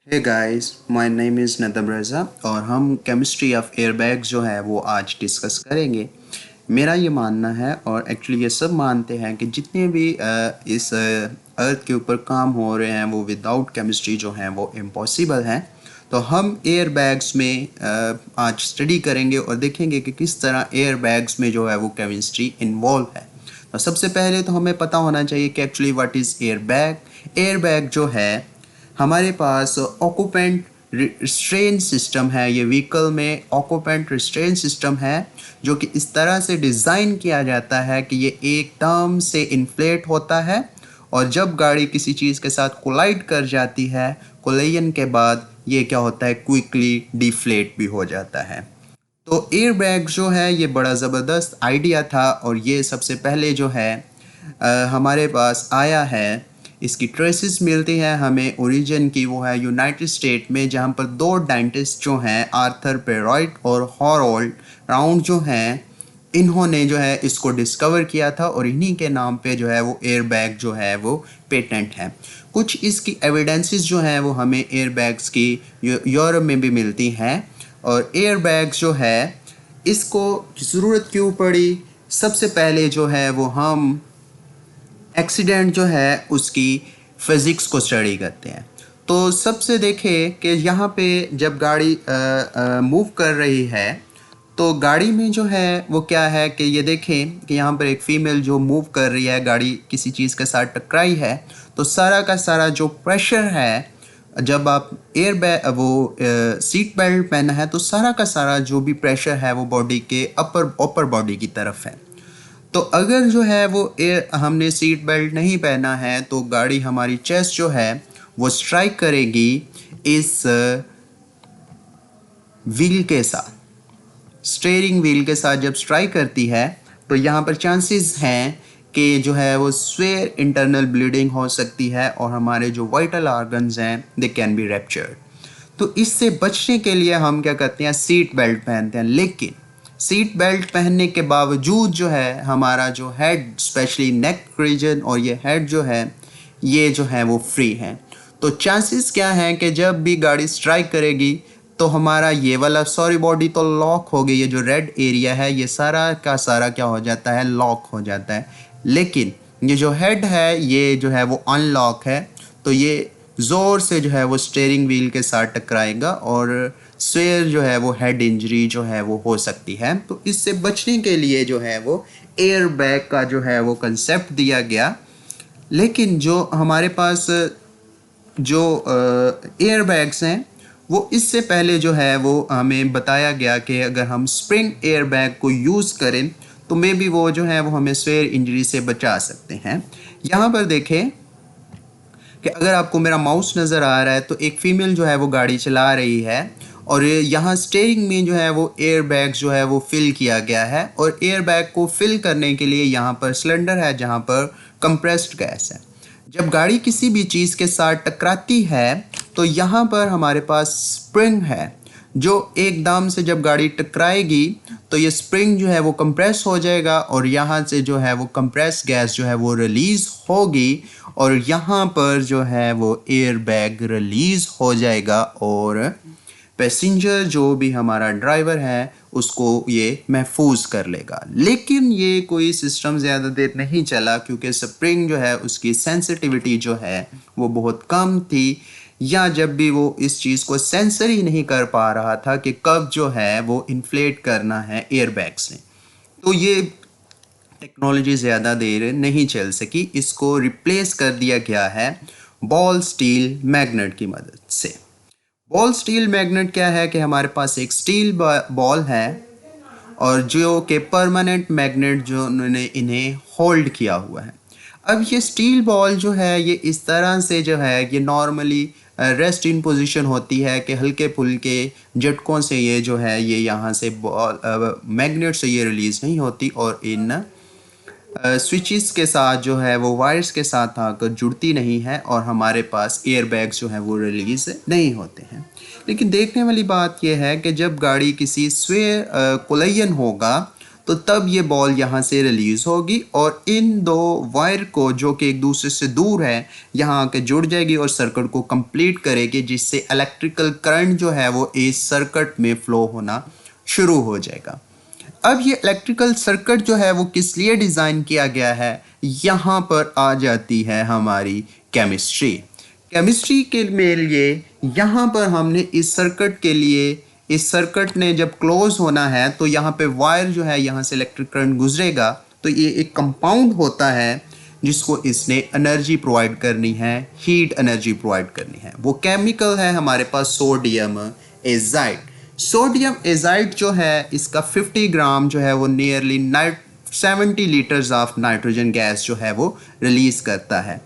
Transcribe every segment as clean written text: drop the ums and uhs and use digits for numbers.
Hey guys, my name is Nadam Raza और हम chemistry of airbags जो है वो आज डिस्कस करेंगे। मेरा ये मानना है और एक्चुअली ये सब मानते हैं कि जितने भी इस अर्थ के ऊपर काम हो रहे हैं वो विदाउट केमिस्ट्री जो है वो इम्पॉसिबल हैं। तो हम एयरबैग्स में आज स्टडी करेंगे और देखेंगे कि किस तरह एयरबैग्स में जो है वो केमिस्ट्री इन्वॉल्व है। तो सबसे पहले तो हमें पता होना चाहिए कि actually what is airbag. Airbag जो है हमारे पास ऑक्यूपेंट रिस्ट्रेन सिस्टम है। ये व्हीकल में ऑक्यूपेंट रिस्ट्रेन सिस्टम है जो कि इस तरह से डिज़ाइन किया जाता है कि ये एकदम से इन्फ्लेट होता है और जब गाड़ी किसी चीज़ के साथ कोलाइड कर जाती है, कोलिजन के बाद ये क्या होता है, क्विकली डिफ्लेट भी हो जाता है। तो एयरबैग जो है ये बड़ा ज़बरदस्त आइडिया था और ये सबसे पहले जो है हमारे पास आया है। इसकी ट्रेसेस मिलती हैं हमें ओरिजिन की, वो है यूनाइटेड स्टेट में, जहाँ पर दो डेंटिस्ट जो हैं आर्थर पेरॉइट और हॉरोल्ड राउंड जो हैं, इन्होंने जो है इसको डिस्कवर किया था और इन्हीं के नाम पे जो है वो एयरबैग जो है वो पेटेंट है। कुछ इसकी एविडेंसेस जो हैं वो हमें एयरबैग्स की यूरोप में भी मिलती हैं। और एयरबैग्स जो है इसको ज़रूरत क्यों पड़ी, सबसे पहले जो है वो हम एक्सीडेंट जो है उसकी फिज़िक्स को स्टडी करते हैं। तो सबसे देखें कि यहाँ पे जब गाड़ी मूव कर रही है तो गाड़ी में जो है वो क्या है कि ये देखें कि यहाँ पर एक फ़ीमेल जो मूव कर रही है, गाड़ी किसी चीज़ के साथ टकराई है तो सारा का सारा जो प्रेशर है, जब आप एयर बैग वो सीट बेल्ट पहना है तो सारा का सारा जो भी प्रेशर है वो बॉडी के अपर बॉडी की तरफ है। तो अगर जो है वो हमने सीट बेल्ट नहीं पहना है तो गाड़ी हमारी चेस्ट जो है वो स्ट्राइक करेगी इस व्हील के साथ, स्टीयरिंग व्हील के साथ जब स्ट्राइक करती है तो यहाँ पर चांसेस हैं कि जो है वो स्वेयर इंटरनल ब्लीडिंग हो सकती है और हमारे जो वाइटल ऑर्गन्स हैं दे कैन बी रैप्चर्ड। तो इससे बचने के लिए हम क्या करते हैं, सीट बेल्ट पहनते हैं। लेकिन सीट बेल्ट पहनने के बावजूद जो है हमारा जो हेड, स्पेशली नेक रीजन और ये हेड जो है ये जो है वो फ्री है। तो चांसेस क्या हैं कि जब भी गाड़ी स्ट्राइक करेगी तो हमारा ये वाला सॉरी बॉडी तो लॉक हो गई, ये जो रेड एरिया है ये सारा का सारा क्या हो जाता है, लॉक हो जाता है। लेकिन ये जो हेड है ये जो है वो अनलॉक है, तो ये ज़ोर से जो है वो स्टीयरिंग व्हील के साथ टकराएगा और स्वेयर जो है वो हेड इंजरी जो है वो हो सकती है। तो इससे बचने के लिए जो है वो एयर बैग का जो है वो कंसेप्ट दिया गया। लेकिन जो हमारे पास जो एयर बैग्स हैं वो इससे पहले जो है वो हमें बताया गया कि अगर हम स्प्रिंग एयर बैग को यूज़ करें तो मे बी वो जो है वो हमें स्वेयर इंजरी से बचा सकते हैं। यहाँ पर देखें कि अगर आपको मेरा माउस नज़र आ रहा है तो एक फ़ीमेल जो है वो गाड़ी चला रही है और यहाँ स्टीयरिंग में जो है वो एयर बैग जो है वो फिल किया गया है और एयर बैग को फिल करने के लिए यहाँ पर सिलेंडर है जहाँ पर कंप्रेस्ड गैस है। जब गाड़ी किसी भी चीज़ के साथ टकराती है तो यहाँ पर हमारे पास स्प्रिंग है जो एकदम से जब गाड़ी टकराएगी तो ये स्प्रिंग जो है वो कंप्रेस हो जाएगा और यहाँ से जो है वो कंप्रेस गैस जो है वो रिलीज़ होगी और यहाँ पर जो है वो एयर बैग रिलीज़ हो जाएगा और पैसेंजर जो भी हमारा ड्राइवर है उसको ये महफूज कर लेगा। लेकिन ये कोई सिस्टम ज़्यादा देर नहीं चला क्योंकि स्प्रिंग जो है उसकी सेंसिटिविटी जो है वो बहुत कम थी, या जब भी वो इस चीज़ को सेंसर ही नहीं कर पा रहा था कि कब जो है वो इन्फ्लेट करना है एयरबैग्स ने। तो ये टेक्नोलॉजी ज़्यादा देर नहीं चल सकी, इसको रिप्लेस कर दिया गया है बॉल स्टील मैग्नेट की मदद से। बॉल स्टील मैग्नेट क्या है कि हमारे पास एक स्टील बॉल है और जो कि परमानेंट मैग्नेट जो उन्होंने इन्हें होल्ड किया हुआ है। अब ये स्टील बॉल जो है ये इस तरह से जो है ये नॉर्मली रेस्ट इन पोजीशन होती है कि हल्के फुल्के झटकों से ये जो है ये यहाँ से बॉल मैग्नेट से ये रिलीज़ नहीं होती और इन स्विचेस के साथ जो है वो वायर्स के साथ आकर जुड़ती नहीं है और हमारे पास एयर बैग्स जो है वो रिलीज़ नहीं होते हैं। लेकिन देखने वाली बात यह है कि जब गाड़ी किसी स्वेयर कोलिजन होगा तो तब ये बॉल यहाँ से रिलीज होगी और इन दो वायर को जो कि एक दूसरे से दूर है यहाँ आके जुड़ जाएगी और सर्किट को कंप्लीट करेगी, जिससे इलेक्ट्रिकल करंट जो है वो इस सर्किट में फ्लो होना शुरू हो जाएगा। अब ये इलेक्ट्रिकल सर्किट जो है वो किस लिए डिज़ाइन किया गया है, यहाँ पर आ जाती है हमारी केमिस्ट्री। केमिस्ट्री के लिए यहाँ पर हमने इस सर्किट के लिए, इस सर्किट ने जब क्लोज होना है तो यहाँ पे वायर जो है यहाँ से इलेक्ट्रिक करंट गुजरेगा, तो ये एक कंपाउंड होता है जिसको इसने एनर्जी प्रोवाइड करनी है, हीट एनर्जी प्रोवाइड करनी है। वो केमिकल है हमारे पास सोडियम एजाइड। सोडियम एजाइड जो है इसका 50 ग्राम जो है वो nearly 70 litres of nitrogen gas जो है वो रिलीज करता है।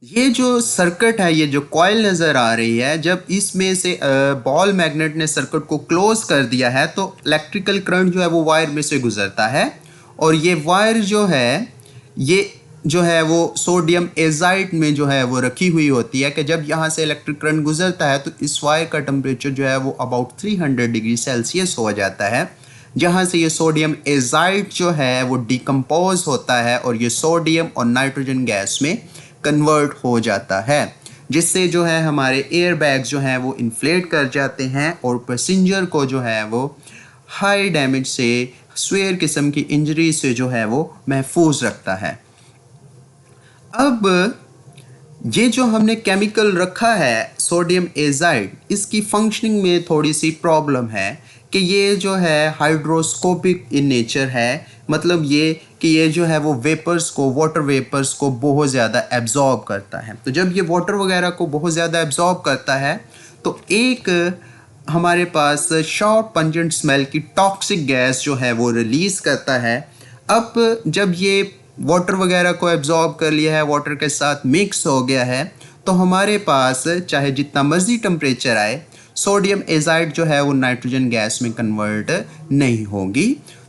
ये जो सर्किट है, ये जो कॉइल नज़र आ रही है, जब इसमें से बॉल मैग्नेट ने सर्किट को क्लोज कर दिया है तो इलेक्ट्रिकल करंट जो है वो वायर में से गुजरता है और ये वायर जो है ये वो सोडियम एजाइड में जो है वो रखी हुई होती है कि जब यहाँ से इलेक्ट्रिक करंट गुजरता है तो इस वायर का टेम्परेचर जो है वो अबाउट 300 डिग्री सेल्सियस हो जाता है, जहाँ से ये सोडियम एजाइड जो है वो डिकम्पोज होता है और ये सोडियम और नाइट्रोजन गैस में कन्वर्ट हो जाता है, जिससे जो है हमारे एयर बैग्स जो हैं वो इन्फ्लेट कर जाते हैं और पैसेंजर को जो है वो हाई डैमेज से, स्वेयर किस्म की इंजरी से जो है वो महफूज रखता है। अब ये जो हमने केमिकल रखा है सोडियम एजाइड, इसकी फंक्शनिंग में थोड़ी सी प्रॉब्लम है कि ये जो है हाइड्रोस्कोपिक इन नेचर है, मतलब ये कि ये जो है वो वेपर्स को, वाटर वेपर्स को बहुत ज़्यादा एब्जॉर्ब करता है। तो जब ये वाटर वगैरह को बहुत ज़्यादा एब्जॉर्ब करता है तो एक हमारे पास शॉर्ट पंजेंट स्मेल की टॉक्सिक गैस जो है वो रिलीज़ करता है। अब जब ये वाटर वगैरह को एब्जॉर्ब कर लिया है, वाटर के साथ मिक्स हो गया है, तो हमारे पास चाहे जितना मर्जी टेम्परेचर आए, सोडियम एजाइड जो है वो नाइट्रोजन गैस में कन्वर्ट नहीं होगी।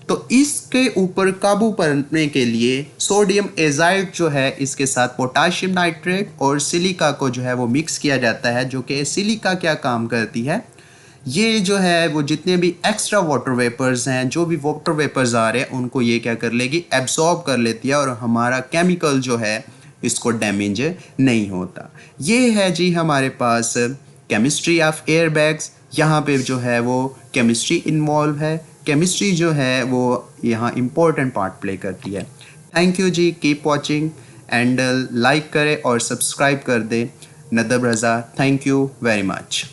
तो इसके ऊपर काबू पाने के लिए सोडियम एजाइड जो है इसके साथ पोटाशियम नाइट्रेट और सिलिका को जो है वो मिक्स किया जाता है, जो कि सिलिका क्या काम करती है, ये जो है वो जितने भी एक्स्ट्रा वाटर वेपर्स हैं, जो भी वाटर वेपर्स आ रहे हैं, उनको ये क्या कर लेगी, एब्जॉर्ब कर लेती है और हमारा केमिकल जो है इसको डैमेज नहीं होता। ये है जी हमारे पास केमिस्ट्री ऑफ एयर बैग्स। यहाँ पे जो है वो केमिस्ट्री इन्वॉल्व है, केमिस्ट्री जो है वो यहाँ इम्पोर्टेंट पार्ट प्ले करती है। Thank you ji, keep watching and like करें और सब्सक्राइब कर दें। Nadab Raza, thank you very much.